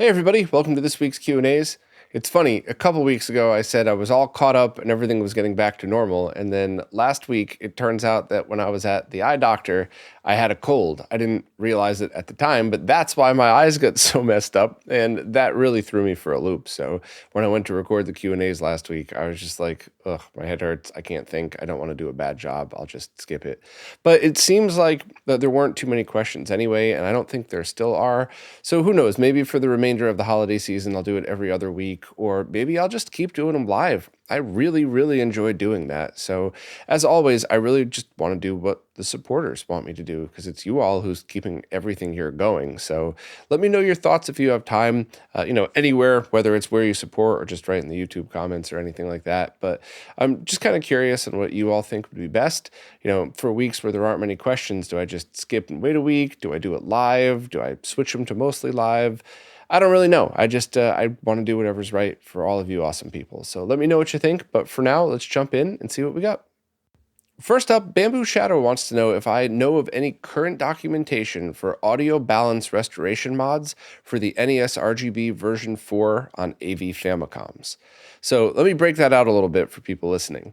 Hey everybody, welcome to this week's Q&As. It's funny, a couple weeks ago I said I was all caught up and everything was getting back to normal, and then last week it turns out that when I was at the eye doctor, I had a cold. I didn't realize it at the time, but that's why my eyes got so messed up, and that really threw me for a loop. So when I went to record the Q&As last week, I was just like, ugh, my head hurts, I can't think, I don't want to do a bad job, I'll just skip it. But it seems like that there weren't too many questions anyway, and I don't think there still are. So who knows, maybe for the remainder of the holiday season, I'll do it every other week, or maybe I'll just keep doing them live. I really enjoy doing that. So as always, I really just want to do what the supporters want me to do because it's you all who's keeping everything here going. So let me know your thoughts if you have time, anywhere, whether it's where you support or just write in the YouTube comments or anything like that. But I'm just kind of curious on what you all think would be best. For weeks where there aren't many questions, do I just skip and wait a week? Do I do it live? Do I switch them to mostly live? I don't really know. I want to do whatever's right for all of you awesome people. So let me know what you think. But for now, let's jump in and see what we got. First up, Bamboo Shadow wants to know if I know of any current documentation for audio balance restoration mods for the NESRGB version 4 on AV Famicoms. So let me break that out a little bit for people listening.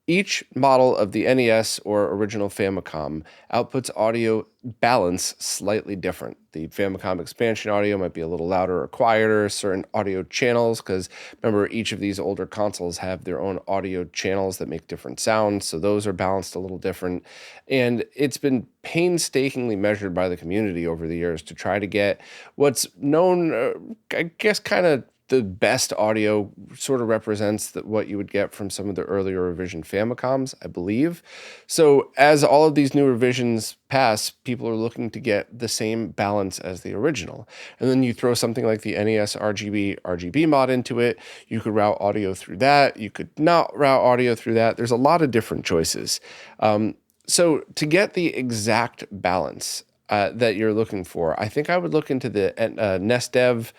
Each model of the NES or original Famicom outputs audio balance slightly different. The Famicom expansion audio might be a little louder or quieter, certain audio channels, because remember, each of these older consoles have their own audio channels that make different sounds, so those are balanced a little different. And it's been painstakingly measured by the community over the years to try to get what's known, I guess, kind of the best audio sort of represents what you would get from some of the earlier revision Famicoms, I believe. So as all of these new revisions pass, people are looking to get the same balance as the original. And then you throw something like the NESRGB RGB mod into it. You could route audio through that. You could not route audio through that. There's a lot of different choices. So to get the exact balance that you're looking for, I think I would look into the NESDev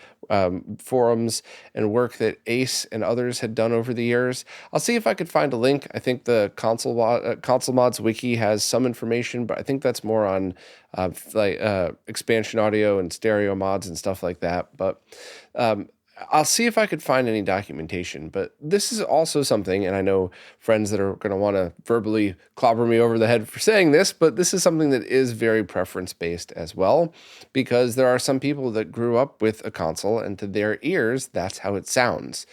forums and work that Ace and others had done over the years. I'll see if I could find a link. I think the console mods wiki has some information, but I think that's more on expansion audio and stereo mods and stuff like that. But I'll see if I could find any documentation, but this is also something, and I know friends that are going to want to verbally clobber me over the head for saying this, but this is something that is very preference-based as well, because there are some people that grew up with a console, and to their ears, that's how it sounds.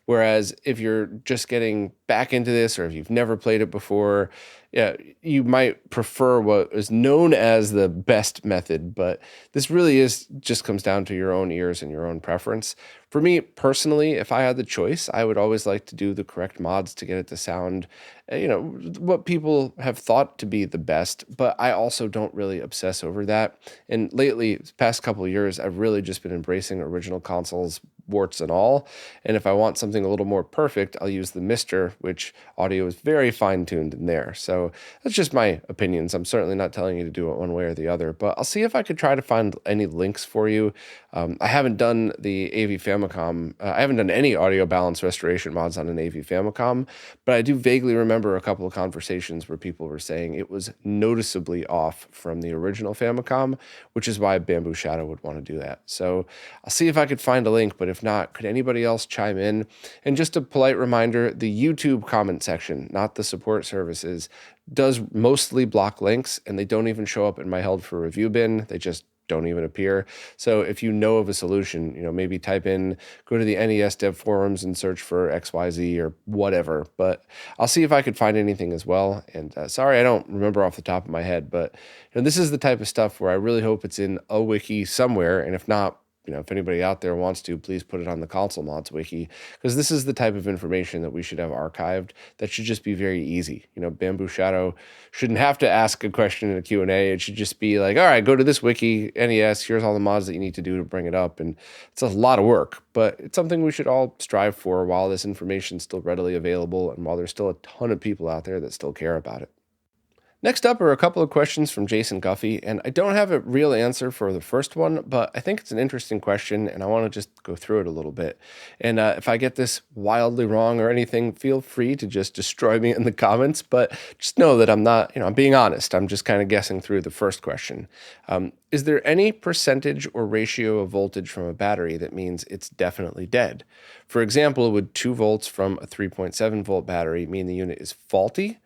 Whereas if you're just getting back into this, or if you've never played it before, yeah, you might prefer what is known as the best method, but this really just comes down to your own ears and your own preference. For me personally, if I had the choice, I would always like to do the correct mods to get it to sound, what people have thought to be the best, but I also don't really obsess over that. And lately, the past couple of years, I've really just been embracing original consoles, warts and all. And if I want something a little more perfect, I'll use the Mister, which audio is very fine-tuned in there. So that's just my opinions. I'm certainly not telling you to do it one way or the other, but I'll see if I could try to find any links for you. I haven't done the AV Famicom. I haven't done any audio balance restoration mods on an AV Famicom, but I do vaguely remember a couple of conversations where people were saying it was noticeably off from the original Famicom, which is why Bamboo Shadow would want to do that. So I'll see if I could find a link, but if not, could anybody else chime in? And just a polite reminder, the YouTube comment section, not the support services, does mostly block links, and they don't even show up in my held for review bin. They just don't even appear. So if you know of a solution, maybe go to the NES dev forums and search for XYZ or whatever. But I'll see if I could find anything as well. And sorry, I don't remember off the top of my head, but this is the type of stuff where I really hope it's in a wiki somewhere. And if not, if anybody out there wants to, please put it on the console mods wiki, because this is the type of information that we should have archived that should just be very easy. Bamboo Shadow shouldn't have to ask a question in a Q&A. It should just be like, all right, go to this wiki, NES, here's all the mods that you need to do to bring it up. And it's a lot of work, but it's something we should all strive for while this information is still readily available and while there's still a ton of people out there that still care about it. Next up are a couple of questions from Jason Guffey, and I don't have a real answer for the first one, but I think it's an interesting question, and I want to just go through it a little bit. And if I get this wildly wrong or anything, feel free to just destroy me in the comments, but just know that I'm not, I'm being honest. I'm just kind of guessing through the first question. Is there any percentage or ratio of voltage from a battery that means it's definitely dead? For example, would 2 volts from a 3.7 volt battery mean the unit is faulty?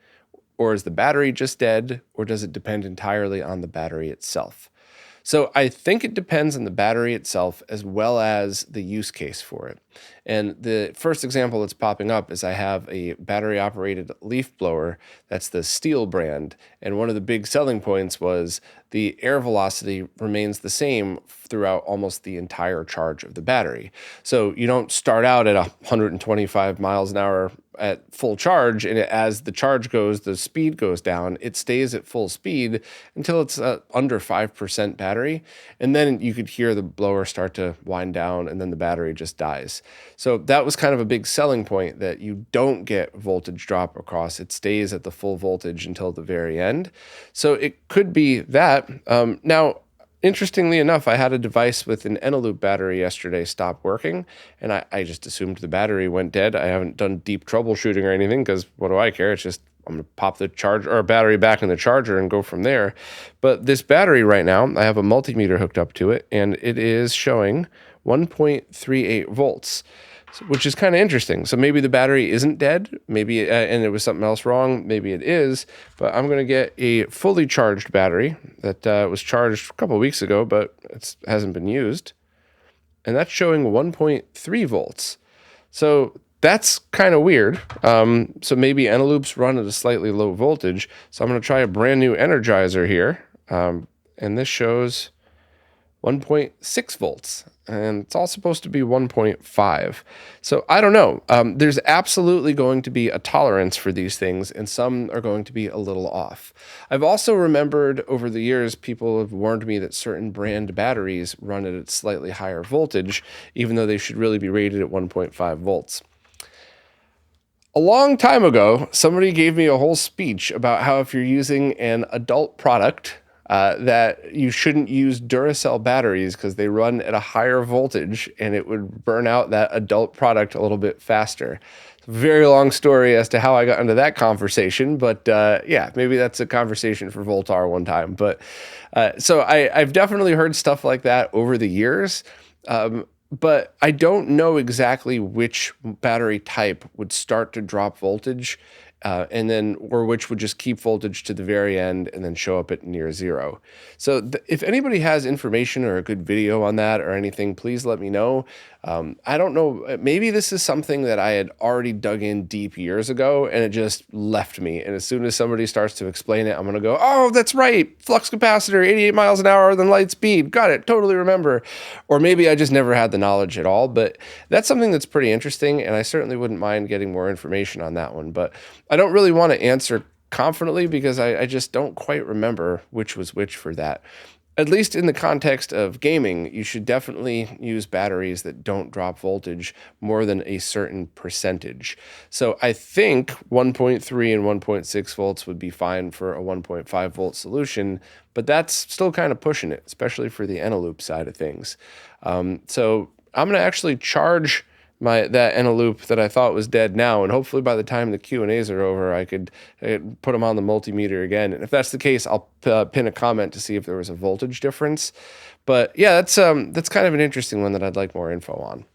Or is the battery just dead, or does it depend entirely on the battery itself? So I think it depends on the battery itself as well as the use case for it. And the first example that's popping up is I have a battery-operated leaf blower. That's the Steel brand. And one of the big selling points was the air velocity remains the same throughout almost the entire charge of the battery. So you don't start out at 125 miles an hour at full charge, and as the charge goes, the speed goes down. It stays at full speed until it's under 5% battery, and then you could hear the blower start to wind down, and then the battery just dies. So that was kind of a big selling point, that you don't get voltage drop across. It stays at the full voltage until the very end. So it could be that. Now, interestingly enough, I had a device with an Eneloop battery yesterday stop working, and I just assumed the battery went dead. I haven't done deep troubleshooting or anything, because what do I care? It's just I'm going to pop the charger or battery back in the charger and go from there. But this battery right now, I have a multimeter hooked up to it, and it is showing 1.38 volts. Which is kind of interesting. So maybe the battery isn't dead, maybe, and it was something else wrong. Maybe it is, but I'm going to get a fully charged battery that was charged a couple of weeks ago, but it hasn't been used. And that's showing 1.3 volts. So that's kind of weird. So maybe Eneloops run at a slightly low voltage. So I'm going to try a brand new Energizer here. And this shows 1.6 volts, and it's all supposed to be 1.5. So I don't know. There's absolutely going to be a tolerance for these things, and some are going to be a little off. I've also remembered over the years, people have warned me that certain brand batteries run at a slightly higher voltage, even though they should really be rated at 1.5 volts. A long time ago, somebody gave me a whole speech about how if you're using an adult product, that you shouldn't use Duracell batteries because they run at a higher voltage and it would burn out that adult product a little bit faster. It's a very long story as to how I got into that conversation, but yeah, maybe that's a conversation for Voltar one time. But so I've definitely heard stuff like that over the years. But I don't know exactly which battery type would start to drop voltage and then, or which would just keep voltage to the very end and then show up at near zero. So if anybody has information or a good video on that or anything, please let me know. I don't know, maybe this is something that I had already dug in deep years ago and it just left me. And as soon as somebody starts to explain it, I'm going to go, oh, that's right. Flux capacitor, 88 miles an hour than light speed. Got it. Totally remember. Or maybe I just never had the knowledge at all, but that's something that's pretty interesting. And I certainly wouldn't mind getting more information on that one, but I don't really want to answer confidently because I just don't quite remember which was which for that. At least in the context of gaming, you should definitely use batteries that don't drop voltage more than a certain percentage. So I think 1.3 and 1.6 volts would be fine for a 1.5 volt solution, but that's still kind of pushing it, especially for the Eneloop side of things. So I'm going to actually charge that Eneloop that I thought was dead now, and hopefully by the time the Q&As are over, I could put them on the multimeter again. And if that's the case, I'll pin a comment to see if there was a voltage difference. But yeah, that's kind of an interesting one that I'd like more info on.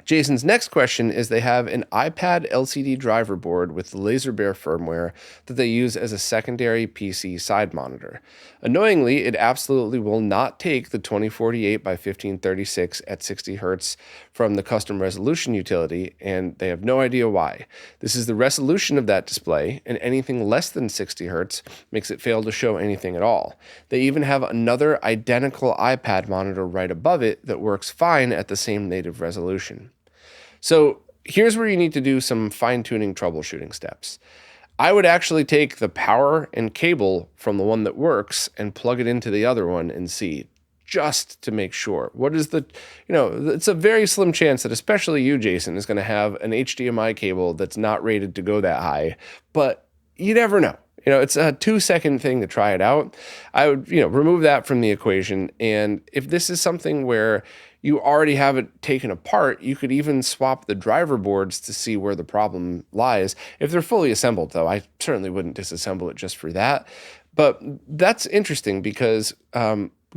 Jason's next question is they have an iPad LCD driver board with the LaserBear firmware that they use as a secondary PC side monitor. Annoyingly, it absolutely will not take the 2048 by 1536 at 60 Hz from the custom resolution utility, and they have no idea why. This is the resolution of that display, and anything less than 60 Hz makes it fail to show anything at all. They even have another identical iPad monitor right above it that works fine at the same native resolution. So here's where you need to do some fine-tuning troubleshooting steps. I would actually take the power and cable from the one that works and plug it into the other one and see, just to make sure. What is it's a very slim chance that especially you, Jason, is going to have an HDMI cable that's not rated to go that high, but you never know. It's a 2-second thing to try it out. I would, remove that from the equation. And if this is something where you already have it taken apart, you could even swap the driver boards to see where the problem lies. If they're fully assembled, though, I certainly wouldn't disassemble it just for that. But that's interesting because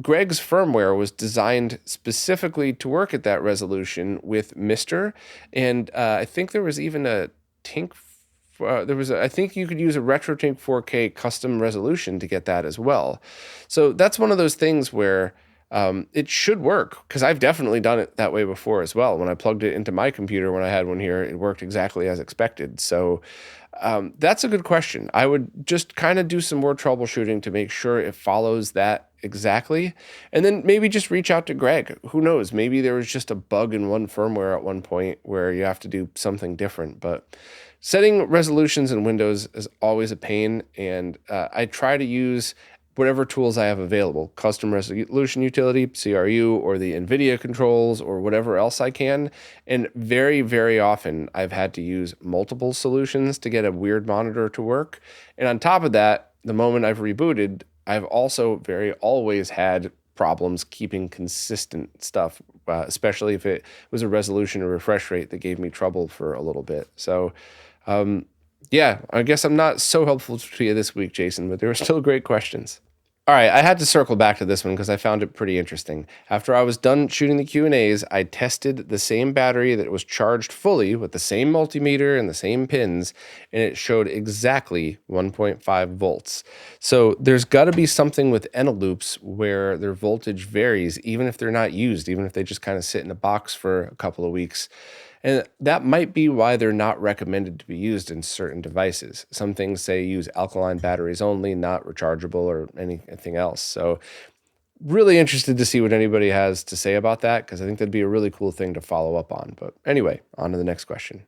Greg's firmware was designed specifically to work at that resolution with Mister, and I think there was even a Tink. I think you could use a RetroTink 4K custom resolution to get that as well. So that's one of those things where it should work, because I've definitely done it that way before as well. When I plugged it into my computer when I had one here, it worked exactly as expected. So that's a good question. I would just kind of do some more troubleshooting to make sure it follows that exactly. And then maybe just reach out to Greg. Who knows? Maybe there was just a bug in one firmware at one point where you have to do something different. But setting resolutions in Windows is always a pain. And I try to use whatever tools I have available, custom resolution utility, CRU, or the NVIDIA controls, or whatever else I can. And very, very often I've had to use multiple solutions to get a weird monitor to work. And on top of that, the moment I've rebooted, I've also always had problems keeping consistent stuff, especially if it was a resolution or refresh rate that gave me trouble for a little bit. So, yeah, I guess I'm not so helpful to you this week, Jason, but they were still great questions. All right, I had to circle back to this one because I found it pretty interesting. After I was done shooting the Q&As, I tested the same battery that was charged fully with the same multimeter and the same pins, and it showed exactly 1.5 volts. So there's got to be something with Eneloops where their voltage varies, even if they're not used, even if they just kind of sit in a box for a couple of weeks. And that might be why they're not recommended to be used in certain devices. Some things say use alkaline batteries only, not rechargeable or anything else. So really interested to see what anybody has to say about that, because I think that'd be a really cool thing to follow up on. But anyway, on to the next question.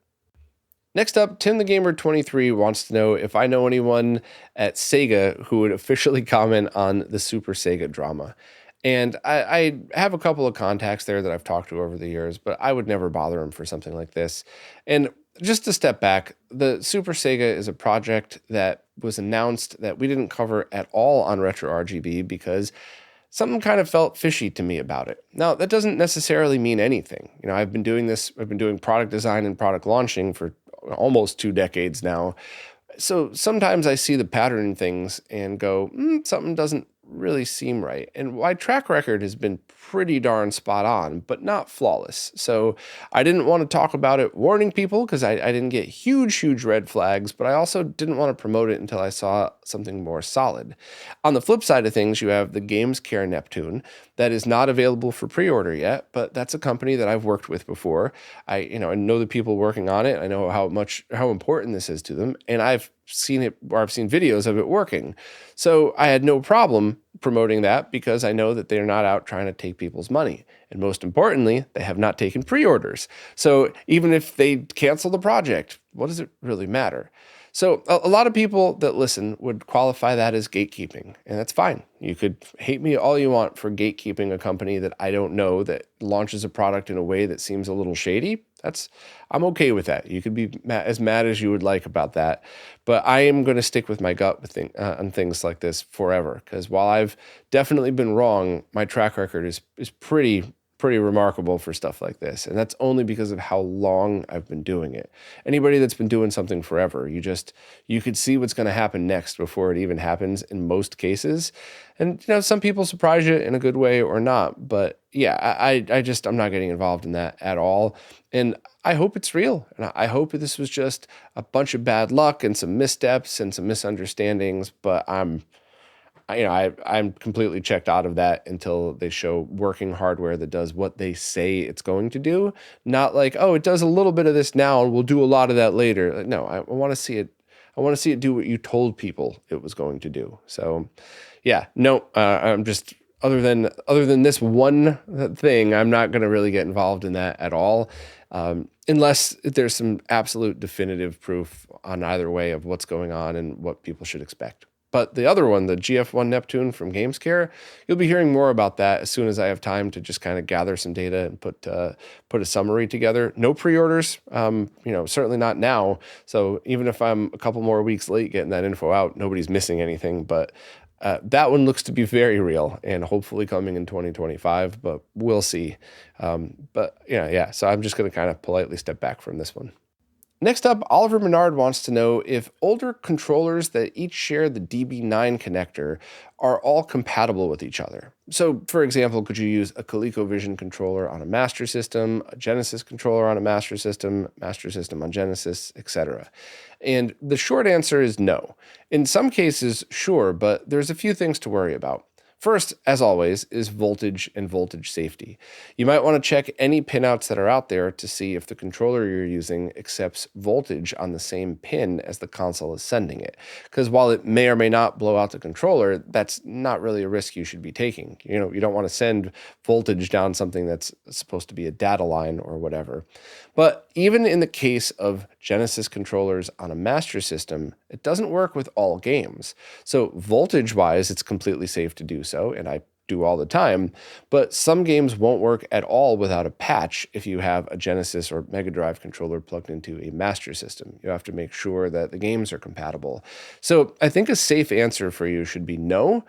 Next up, Tim the Gamer 23 wants to know if I know anyone at Sega who would officially comment on the SuperSega Drama. And I have a couple of contacts there that I've talked to over the years, but I would never bother them for something like this. And just to step back, the Super Sega is a project that was announced that we didn't cover at all on RetroRGB because something kind of felt fishy to me about it. Now, that doesn't necessarily mean anything. I've been doing product design and product launching for almost 2 decades now. So sometimes I see the pattern in things and go, something doesn't really seem right. And my track record has been pretty darn spot on, but not flawless. So I didn't want to talk about it warning people because I didn't get huge red flags, but I also didn't want to promote it until I saw something more solid. On the flip side of things, you have the Games Care Neptune that is not available for pre-order yet, but that's a company that I've worked with before. I know the people working on it. I know how important this is to them, and I've seen videos of it working. So I had no problem promoting that because I know that they're not out trying to take people's money. And most importantly, they have not taken pre-orders. So even if they cancel the project, what does it really matter? So a lot of people that listen would qualify that as gatekeeping, and that's fine. You could hate me all you want for gatekeeping a company that I don't know that launches a product in a way that seems a little shady. I'm okay with that. You could be as mad as you would like about that, but I am going to stick with my gut on things like this forever, because while I've definitely been wrong, my track record is pretty remarkable for stuff like this. And that's only because of how long I've been doing it. Anybody that's been doing something forever, you could see what's going to happen next before it even happens in most cases. And, some people surprise you in a good way or not. But yeah, I'm not getting involved in that at all. And I hope it's real. And I hope this was just a bunch of bad luck and some missteps and some misunderstandings. But I'm completely checked out of that until they show working hardware that does what they say it's going to do. Not like, oh, it does a little bit of this now and we'll do a lot of that later. No, I want to see it. I want to see it do what you told people it was going to do. So, yeah, no, I'm just other than this one thing, I'm not going to really get involved in that at all, unless there's some absolute definitive proof on either way of what's going on and what people should expect. But the other one, the GF1 Neptune from Gamescare, you'll be hearing more about that as soon as I have time to just kind of gather some data and put a summary together. No pre-orders, certainly not now. So even if I'm a couple more weeks late getting that info out, nobody's missing anything. But that one looks to be very real and hopefully coming in 2025, but we'll see. So I'm just going to kind of politely step back from this one. Next up, Oliver Menard wants to know if older controllers that each share the DB9 connector are all compatible with each other. So, for example, could you use a ColecoVision controller on a Master System, a Genesis controller on a Master System on Genesis, etc.? And the short answer is no. In some cases, sure, but there's a few things to worry about. First, as always, is voltage and voltage safety. You might want to check any pinouts that are out there to see if the controller you're using accepts voltage on the same pin as the console is sending it. Because while it may or may not blow out the controller, that's not really a risk you should be taking. You don't want to send voltage down something that's supposed to be a data line or whatever. But even in the case of Genesis controllers on a Master System, it doesn't work with all games. So voltage-wise, it's completely safe to do so, and I do all the time, but some games won't work at all without a patch if you have a Genesis or Mega Drive controller plugged into a Master System. You have to make sure that the games are compatible. So I think a safe answer for you should be no,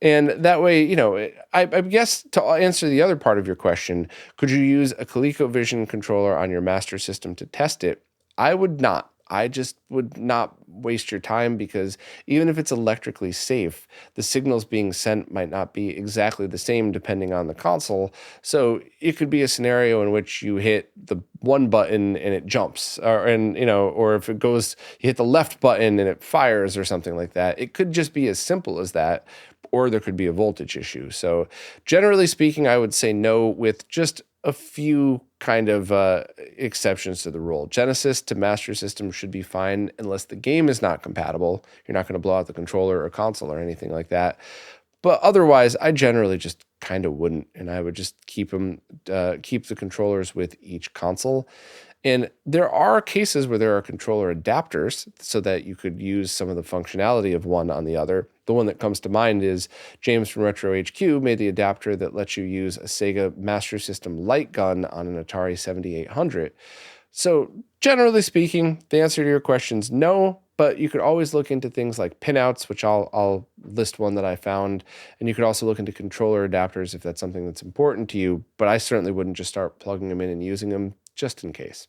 and that way, I guess to answer the other part of your question, could you use a ColecoVision controller on your Master System to test it? I would not. I just would not waste your time because even if it's electrically safe, the signals being sent might not be exactly the same depending on the console. So it could be a scenario in which you hit the one button and it jumps, or if it goes, you hit the left button and it fires or something like that. It could just be as simple as that, or there could be a voltage issue. So generally speaking, I would say no, with just a few kind of exceptions to the rule. Genesis to Master System should be fine unless the game is not compatible. You're not going to blow out the controller or console or anything like that. But otherwise, I generally just kind of wouldn't, and I would just keep the controllers with each console. And there are cases where there are controller adapters so that you could use some of the functionality of one on the other. The one that comes to mind is James from RetroHQ made the adapter that lets you use a Sega Master System light gun on an Atari 7800. So generally speaking, the answer to your question is no, but you could always look into things like pinouts, which I'll list one that I found. And you could also look into controller adapters if that's something that's important to you. But I certainly wouldn't just start plugging them in and using them just in case.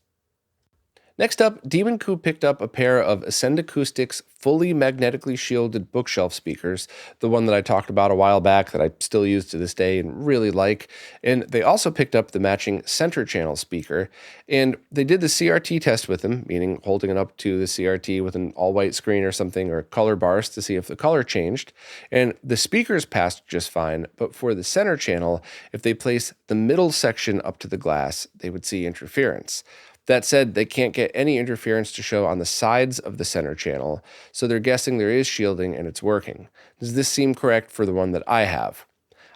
Next up, Demon Coup picked up a pair of Ascend Acoustics fully magnetically shielded bookshelf speakers, the one that I talked about a while back that I still use to this day and really like. And they also picked up the matching center channel speaker. And they did the CRT test with them, meaning holding it up to the CRT with an all-white screen or something, or color bars to see if the color changed. And the speakers passed just fine, but for the center channel, if they place the middle section up to the glass, they would see interference. That said, they can't get any interference to show on the sides of the center channel, so they're guessing there is shielding and it's working. Does this seem correct for the one that I have?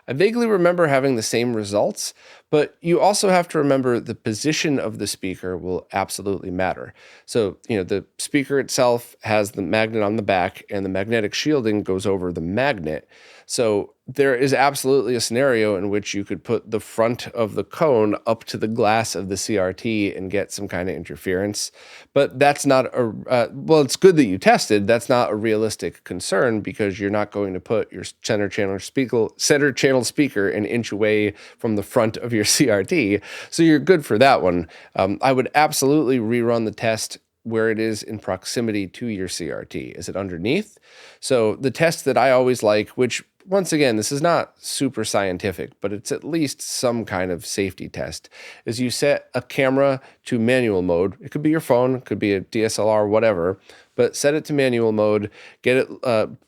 I vaguely remember having the same results, but you also have to remember the position of the speaker will absolutely matter. So, the speaker itself has the magnet on the back and the magnetic shielding goes over the magnet. So there is absolutely a scenario in which you could put the front of the cone up to the glass of the CRT and get some kind of interference. But that's not it's good that you tested. That's not a realistic concern because you're not going to put your center channel speaker an inch away from the front of your CRT. So you're good for that one. I would absolutely rerun the test where it is in proximity to your CRT. Is it underneath? So the test that I always like, which once again, this is not super scientific, but it's at least some kind of safety test, is you set a camera to manual mode. It could be your phone, it could be a DSLR, whatever, but set it to manual mode, get it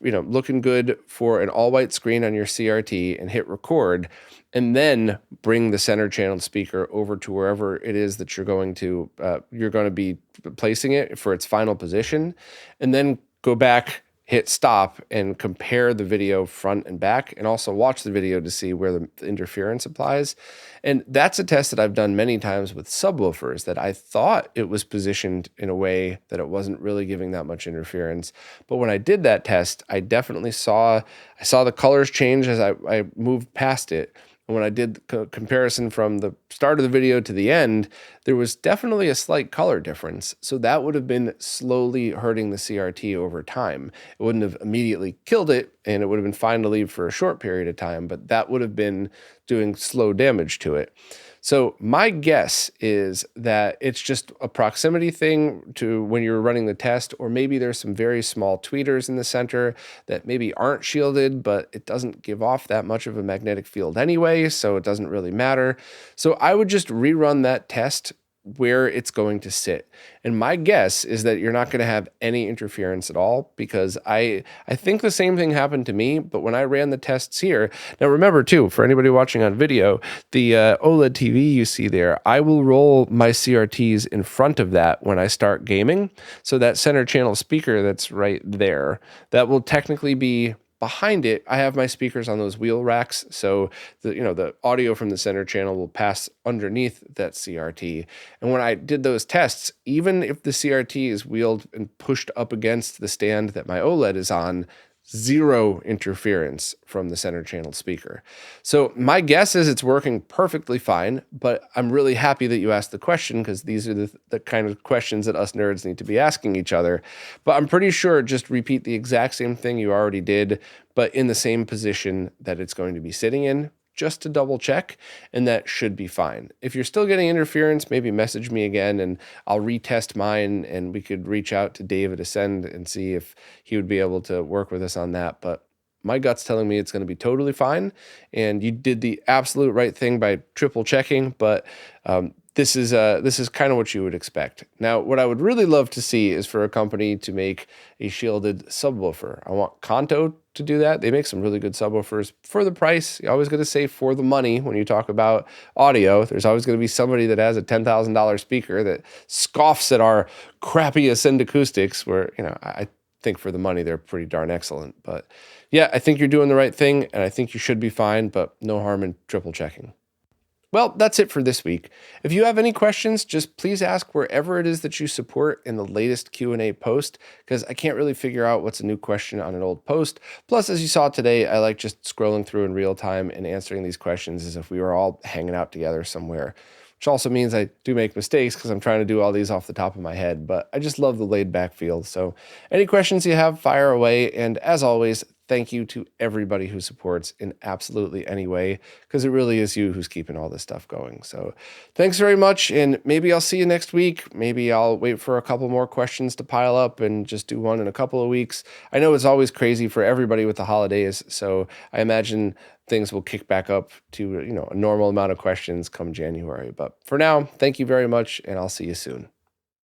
looking good for an all-white screen on your CRT and hit record, and then bring the center channel speaker over to wherever it is that you're going to be placing it for its final position, and then go back hit stop and compare the video front and back, and also watch the video to see where the interference applies. And that's a test that I've done many times with subwoofers, that I thought it was positioned in a way that it wasn't really giving that much interference. But when I did that test, I definitely saw the colors change as I moved past it. And when I did the comparison from the start of the video to the end, there was definitely a slight color difference. So that would have been slowly hurting the CRT over time. It wouldn't have immediately killed it, and it would have been fine to leave for a short period of time, but that would have been doing slow damage to it. So my guess is that it's just a proximity thing to when you're running the test, or maybe there's some very small tweeters in the center that maybe aren't shielded, but it doesn't give off that much of a magnetic field anyway, so it doesn't really matter. So I would just rerun that test where it's going to sit. And my guess is that you're not going to have any interference at all, because I think the same thing happened to me, but when I ran the tests here, now remember too, for anybody watching on video, the OLED TV you see there, I will roll my CRTs in front of that when I start gaming. So that center channel speaker that's right there, that will technically be behind it. I have my speakers on those wheel racks, so the audio from the center channel will pass underneath that CRT. And when I did those tests, even if the CRT is wheeled and pushed up against the stand that my OLED is on, zero interference from the center channel speaker. So my guess is it's working perfectly fine, but I'm really happy that you asked the question, because these are the kind of questions that us nerds need to be asking each other. But I'm pretty sure just repeat the exact same thing you already did, but in the same position that it's going to be sitting in, just to double check, and that should be fine. If you're still getting interference, maybe message me again and I'll retest mine, and we could reach out to Dave at Ascend and see if he would be able to work with us on that. But my gut's telling me it's going to be totally fine, and you did the absolute right thing by triple checking, but this is kind of what you would expect. Now, what I would really love to see is for a company to make a shielded subwoofer. I want Kanto to do that. They make some really good subwoofers for the price. You always got to say for the money when you talk about audio. There's always going to be somebody that has a $10,000 speaker that scoffs at our crappy Ascend acoustics, where, I think for the money they're pretty darn excellent. But yeah, I think you're doing the right thing, and I think you should be fine, but no harm in triple checking. Well, that's it for this week. If you have any questions, just please ask wherever it is that you support in the latest Q&A post, because I can't really figure out what's a new question on an old post. Plus, as you saw today, I like just scrolling through in real time and answering these questions as if we were all hanging out together somewhere, which also means I do make mistakes because I'm trying to do all these off the top of my head, but I just love the laid back feel. So any questions you have, fire away. And as always, thank you to everybody who supports in absolutely any way, because it really is you who's keeping all this stuff going. So thanks very much, and maybe I'll see you next week. Maybe I'll wait for a couple more questions to pile up and just do one in a couple of weeks. I know it's always crazy for everybody with the holidays, so I imagine things will kick back up to a normal amount of questions come January. But for now, thank you very much, and I'll see you soon.